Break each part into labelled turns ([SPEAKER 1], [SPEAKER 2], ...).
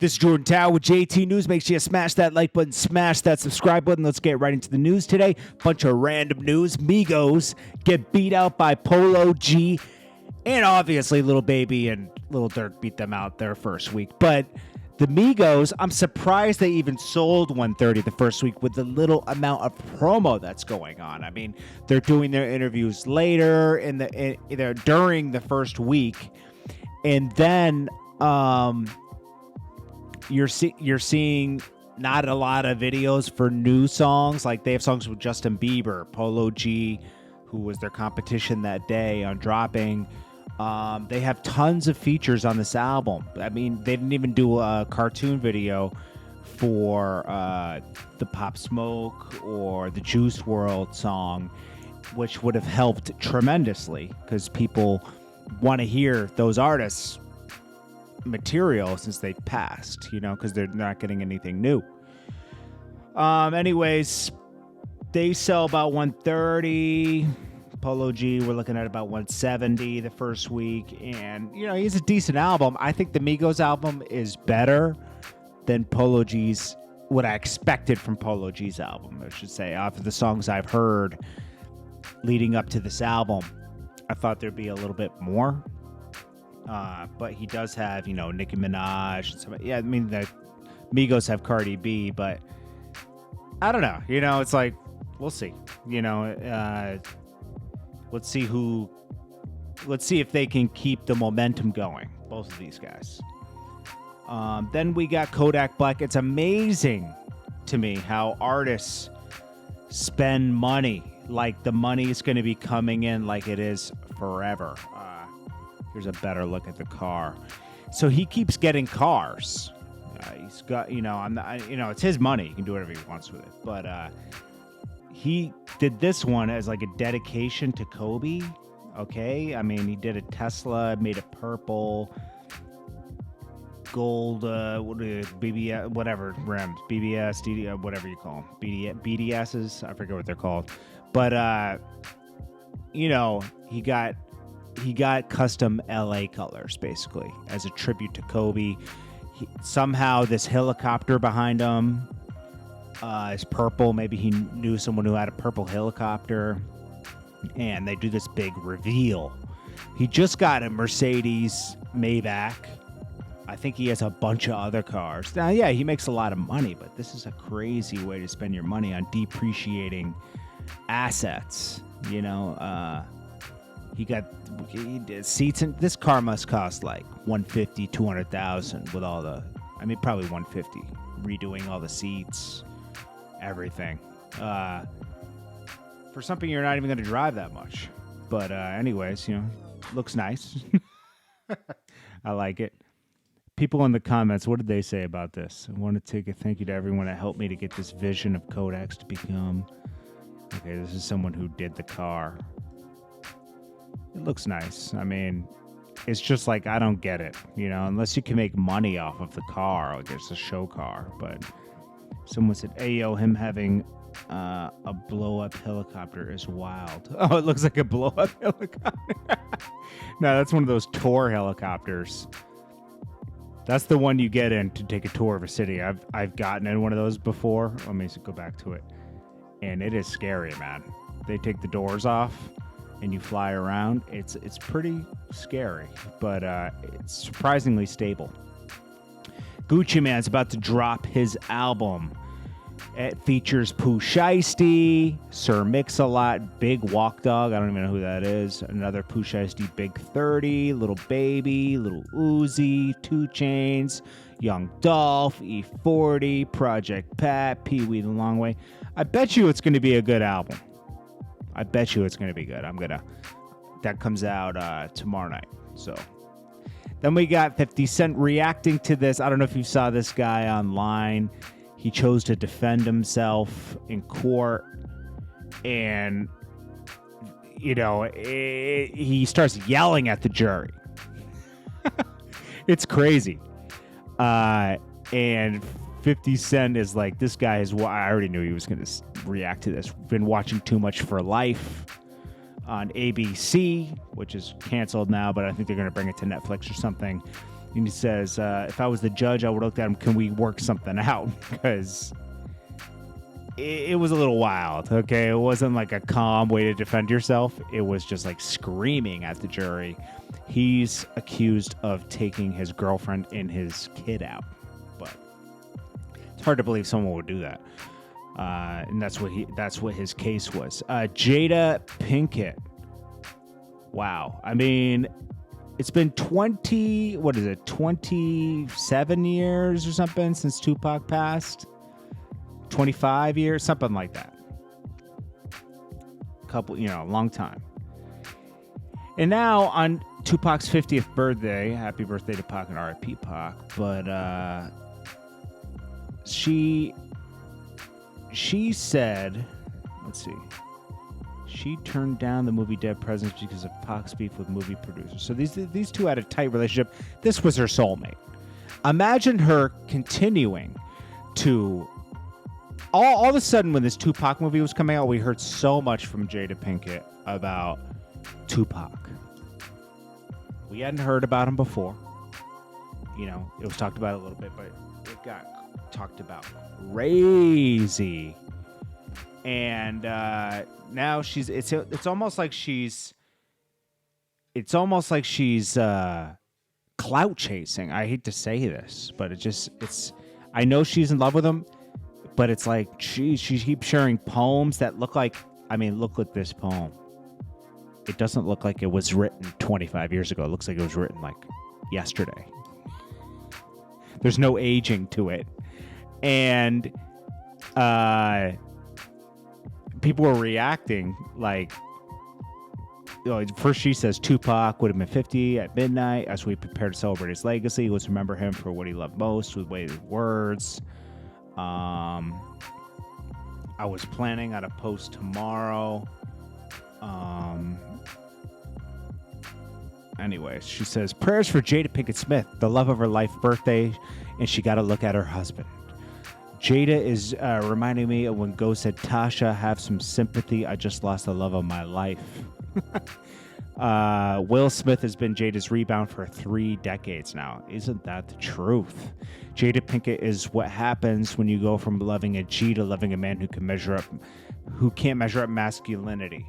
[SPEAKER 1] This is Jordan Tower with JT News. Make sure you smash that like button, smash that subscribe button. Let's get right into the news today. Bunch of random news. Migos get beat out by Polo G. And obviously, Lil Baby and Lil Durk beat them out their first week. But the Migos, I'm surprised they even sold 130 the first week with the little amount of promo that's going on. I mean, they're doing their interviews later during the first week. And then you're seeing not a lot of videos for new songs. Like they have songs with Justin Bieber, Polo G, who was their competition that day on dropping. They have tons of features on this album. I mean, they didn't even do a cartoon video for the Pop Smoke or the Juice WRLD song, which would have helped tremendously because people want to hear those artists' material since they passed, because they're not getting anything new. Anyways, they sell about 130. Polo G, we're looking at about 170 the first week, and he's a decent album. I think the Migos album is better than Polo G's, what I expected from Polo G's album, I should say. Off of the songs I've heard leading up to this album, I thought there'd be a little bit more. But he does have, Nicki Minaj and stuff. Yeah, I mean, the Migos have Cardi B, but I don't know. It's like, we'll see. Let's see if they can keep the momentum going, both of these guys. Then we got Kodak Black. It's amazing to me how artists spend money. Like the money is going to be coming in like it is forever. Here's a better look at the car. So he keeps getting cars. He's got, it's his money. He can do whatever he wants with it. But he did this one as like a dedication to Kobe. Okay. I mean, he did a Tesla, made it purple, gold, BBS, whatever rims, BBS, DD, whatever you call them, BDSs. I forget what they're called. But, he got custom LA colors basically as a tribute to Kobe. Somehow this helicopter behind him is purple. Maybe he knew someone who had a purple helicopter, and they do this big reveal. He just got a Mercedes Maybach. I think he has a bunch of other cars. Now, yeah, he makes a lot of money, but this is a crazy way to spend your money on depreciating assets. He did seats, and this car must cost like $150,000, $200,000 with all the, probably $150,000, redoing all the seats, everything. For something you're not even going to drive that much. But anyways, looks nice. I like it. People in the comments, what did they say about this? I want to take a thank you to everyone that helped me to get this vision of Kodak's to become. Okay, this is someone who did the car. It looks nice. It's just like, I don't get it, unless you can make money off of the car, like it's a show car. But someone said, hey, yo, him having a blow-up helicopter is wild. Oh, it looks like a blow-up helicopter. No, that's one of those tour helicopters. That's the one you get in to take a tour of a city. I've gotten in one of those before. Let me go back to it. And it is scary, man. They take the doors off and you fly around. It's pretty scary, but it's surprisingly stable. Gucci Mane's about to drop his album. It features Pooh SHiesty, Sir Mix-a-Lot, Big Walk Dog, I don't even know who that is, another Pooh SHiesty, Big 30, Lil Baby, Lil Uzi, 2 Chainz, Young Dolph, E40, Project Pat, Pee Wee the Long Way. I bet you it's going to be a good album. I bet you it's going to be good. That comes out tomorrow night. So then we got 50 Cent reacting to this. I don't know if you saw this guy online. He chose to defend himself in court, and he starts yelling at the jury. It's crazy. And 50 Cent is like, this guy is, I already knew he was going to react to this. Been watching Too Much for Life on ABC, which is canceled now, but I think they're going to bring it to Netflix or something. And he says, if I was the judge, I would have looked at him, can we work something out? Because it was a little wild, okay? It wasn't like a calm way to defend yourself. It was just like screaming at the jury. He's accused of taking his girlfriend and his kid out. But it's hard to believe someone would do that. And that's what his case was. Jada Pinkett. Wow. I mean, it's been 27 years or something since Tupac passed? 25 years, something like that. Long time. And now on Tupac's 50th birthday, happy birthday to Pac and R.I.P. Pac, but she said, let's see, she turned down the movie Dead Presidents because of Pac's beef with movie producers. So these two had a tight relationship. This was her soulmate. Imagine her continuing to... All of a sudden, when this Tupac movie was coming out, we heard so much from Jada Pinkett about Tupac. We hadn't heard about him before. It was talked about a little bit, but it got talked about crazy. And now it's almost like she's clout chasing. I hate to say this, but I know she's in love with him, but it's like she keeps sharing poems that look like, look at this poem. It doesn't look like it was written 25 years ago. It looks like it was written like yesterday. There's no aging to it. And people were reacting like, first she says Tupac would have been 50 at midnight as we prepare to celebrate his legacy. Let's remember him for what he loved most with weighted words. I was planning on a post tomorrow. Anyways, she says, prayers for Jada Pinkett Smith, the love of her life birthday, and she got to look at her husband. Jada is reminding me of when Go said, Tasha, have some sympathy. I just lost the love of my life. Will Smith has been Jada's rebound for 3 decades now. Isn't that the truth? Jada Pinkett is what happens when you go from loving a G to loving a man who can't measure up masculinity.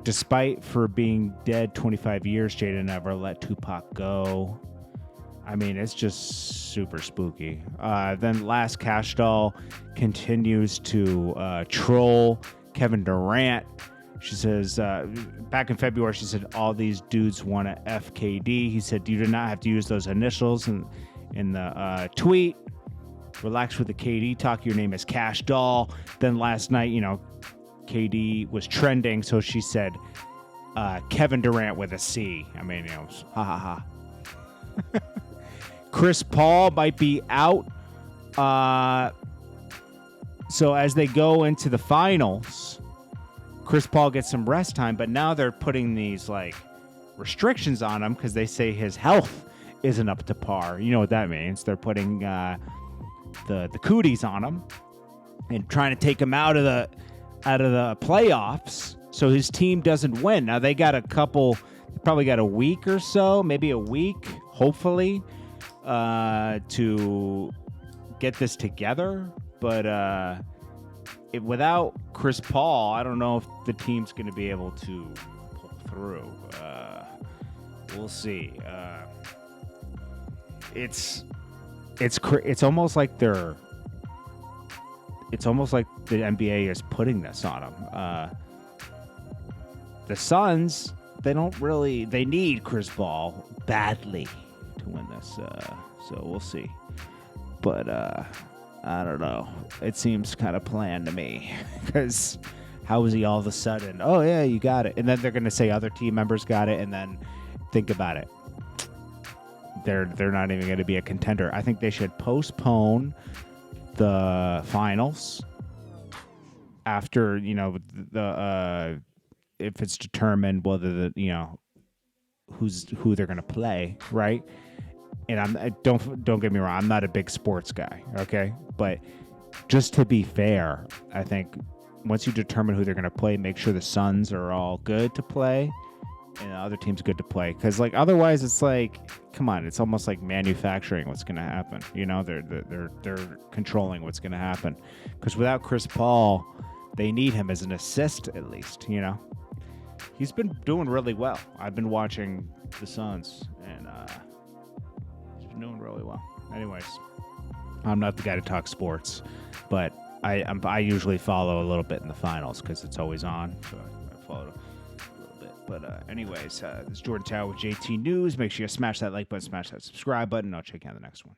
[SPEAKER 1] Despite for being dead 25 years, Jada never let Tupac go. It's just super spooky. Then Last Cash Doll continues to troll Kevin Durant. She says, back in February, she said, all these dudes want to FKD. He said, you do not have to use those initials in the tweet. Relax with the KD talk. Your name is Cash Doll. Then last night, KD was trending, so she said, Kevin Durant with a C. Ha ha ha. Chris Paul might be out. So as they go into the finals, Chris Paul gets some rest time, but now they're putting these like restrictions on him because they say his health isn't up to par. You know what that means? They're putting the cooties on him and trying to take him out of the playoffs so his team doesn't win. Now they got probably got a week or so, maybe a week, hopefully, to get this together. But without Chris Paul, I don't know if the team's going to be able to pull through. We'll see. It's almost like the NBA is putting this on them. The Suns, they need Chris Paul badly to win this. So we'll see. But I don't know. It seems kind of planned to me because how is he all of a sudden, oh yeah, you got it. And then they're going to say other team members got it. And then think about it. They're not even going to be a contender. I think they should postpone the finals after, the if it's determined whether who they're going to play, right? And don't get me wrong, I'm not a big sports guy, okay? But just to be fair, I think once you determine who they're going to play, make sure the Suns are all good to play, and the other team's good to play. Because like otherwise, it's like, come on, it's almost like manufacturing what's going to happen. You know, they're controlling what's going to happen. Because without Chris Paul, they need him as an assist at least. You know, he's been doing really well. I've been watching the Suns, and he's been doing really well. Anyways, I'm not the guy to talk sports, but I usually follow a little bit in the finals because it's always on. So I follow a little bit. But anyways, this is Jordan Tower with JT News. Make sure you smash that like button, smash that subscribe button. I'll check you on the next one.